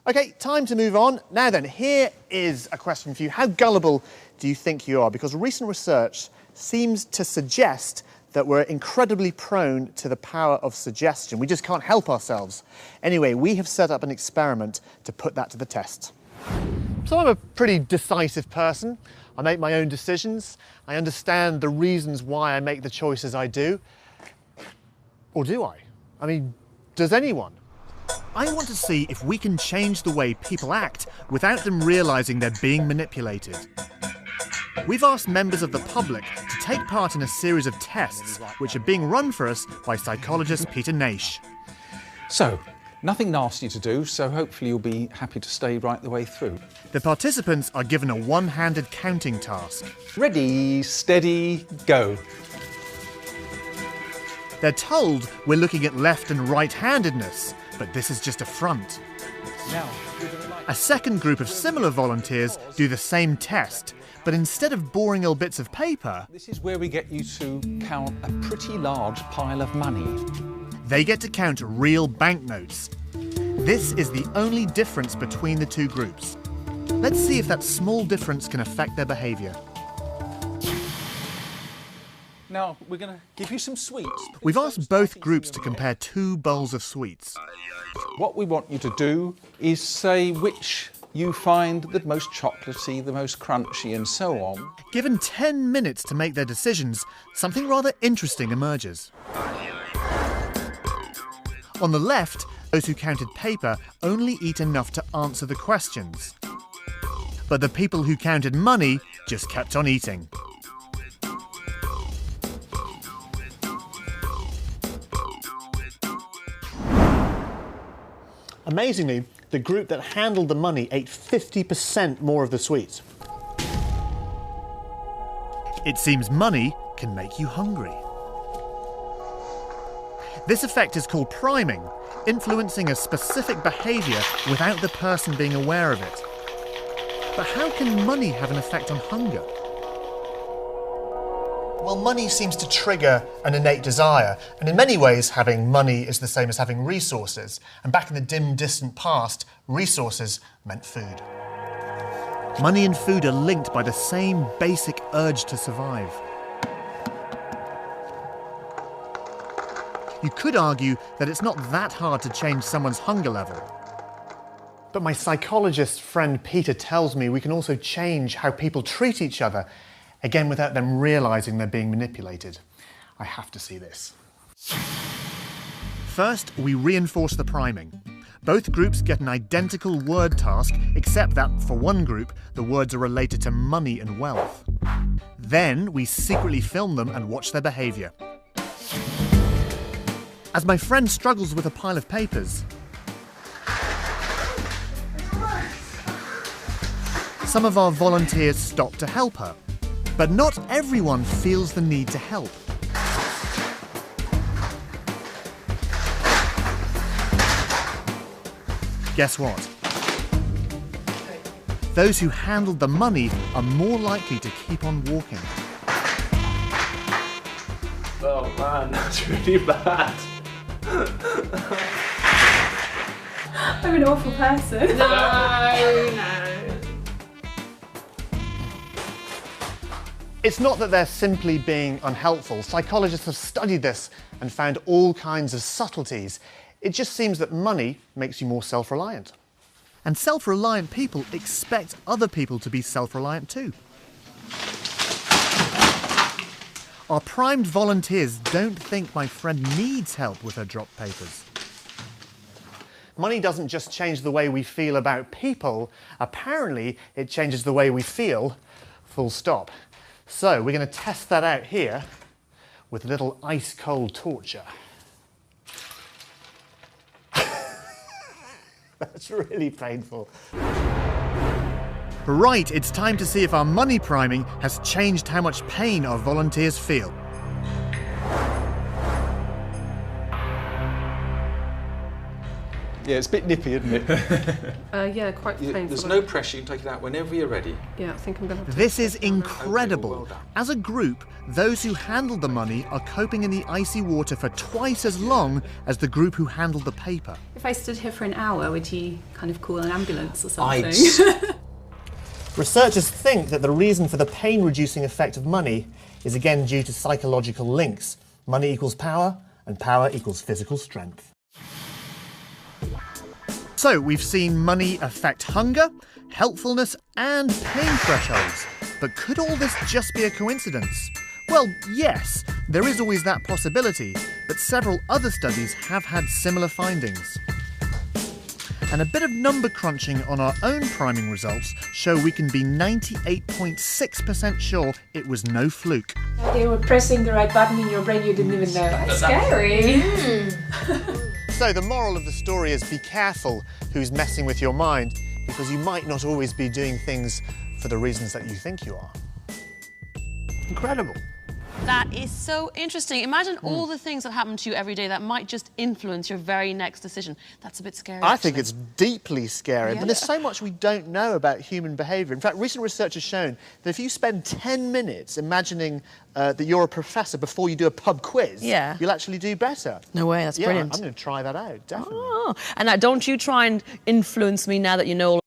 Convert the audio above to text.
OK, time to move on. Now then, here is a question for you. How gullible do you think you are? Because recent research seems to suggest that we're incredibly prone to the power of suggestion. We just can't help ourselves. Anyway, we have set up an experiment to put that to the test. So I'm a pretty decisive person. I make my own decisions. I understand the reasons why I make the choices I do. Or do I? I mean, does anyone? I want to see if we can change the way people act without them realising they're being manipulated. We've asked members of the public to take part in a series of tests which are being run for us by psychologist Peter Naish. So, nothing nasty to do, so hopefully you'll be happy to stay right the way through. The participants are given a one-handed counting task. Ready, steady, go. They're told we're looking at left and right-handedness, but this is just a front. Now, a second group of similar volunteers do the same test, but instead of boring old bits of paper, this is where we get you to count a pretty large pile of money. They get to count real banknotes. This is the only difference between the two groups. Let's see if that small difference can affect their behaviour. Now, we're going to give you some sweets. We've asked both groups to compare 2 bowls of sweets. What we want you to do is say which you find the most chocolatey, the most crunchy, and so on. Given 10 minutes to make their decisions, something rather interesting emerges. On the left, those who counted paper only eat enough to answer the questions. But the people who counted money just kept on eating. Amazingly, the group that handled the money ate 50% more of the sweets. It seems money can make you hungry. This effect is called priming, influencing a specific behaviour without the person being aware of it. But how can money have an effect on hunger? Well, money seems to trigger an innate desire, and in many ways having money is the same as having resources. And back in the dim, distant past, resources meant food. Money and food are linked by the same basic urge to survive. You could argue that it's not that hard to change someone's hunger level. But my psychologist friend Peter tells me we can also change how people treat each other, again without them realising they're being manipulated. I have to see this. First, we reinforce the priming. Both groups get an identical word task, except that for one group, the words are related to money and wealth. Then we secretly film them and watch their behaviour. As my friend struggles with a pile of papers, some of our volunteers stop to help her. But not everyone feels the need to help. Guess what? Those who handled the money are more likely to keep on walking. Oh man, that's really bad. I'm an awful person. No. It's not that they're simply being unhelpful. Psychologists have studied this and found all kinds of subtleties. It just seems that money makes you more self-reliant. And self-reliant people expect other people to be self-reliant too. Our primed volunteers don't think my friend needs help with her dropped papers. Money doesn't just change the way we feel about people. Apparently, it changes the way we feel, full stop. So we're going to test that out here with a little ice-cold torture. That's really painful. Right, it's time to see if our money priming has changed how much pain our volunteers feel. Yeah, it's a bit nippy, isn't it? Yeah, quite painful. There's no pressure, you can take it out whenever you're ready. Yeah, I think I'm going to have to... This is incredible. Okay, well done. As a group, those who handled the money are coping in the icy water for twice as long as the group who handled the paper. If I stood here for an hour, would you kind of call an ambulance or something? Researchers think that the reason for the pain-reducing effect of money is again due to psychological links. Money equals power, and power equals physical strength. So we've seen money affect hunger, helpfulness and pain thresholds. But could all this just be a coincidence? Well, yes, there is always that possibility, but several other studies have had similar findings. And a bit of number crunching on our own priming results show we can be 98.6% sure it was no fluke. They were pressing the right button in your brain you didn't even know. That's scary. So the moral of the story is be careful who's messing with your mind, because you might not always be doing things for the reasons that you think you are. Incredible. That is so interesting. Imagine all the things that happen to you every day that might just influence your very next decision. That's a bit scary. I think it's deeply scary, Yeah. but there's so much we don't know about human behaviour. In fact, recent research has shown that if you spend 10 minutes imagining that you're a professor before you do a pub quiz, Yeah. you'll actually do better. No way, that's Yeah, brilliant. I'm going to try that out, definitely. Oh, and now don't you try and influence me now that you know